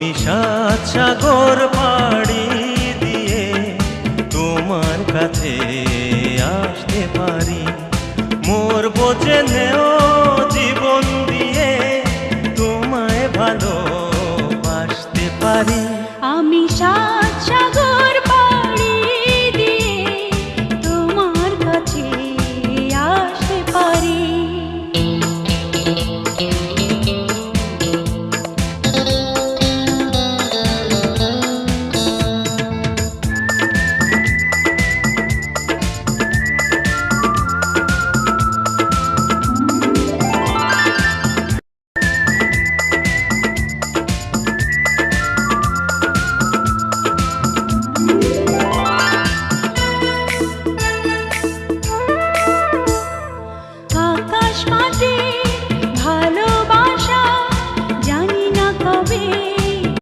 সাত সাগর পাড়ি দিয়ে তোমার কাছে আসতে পারি, মোর বোঝে নেও জীবন দিয়ে তোমায় ভালোবাসতে পারি। আমি সাত সাগর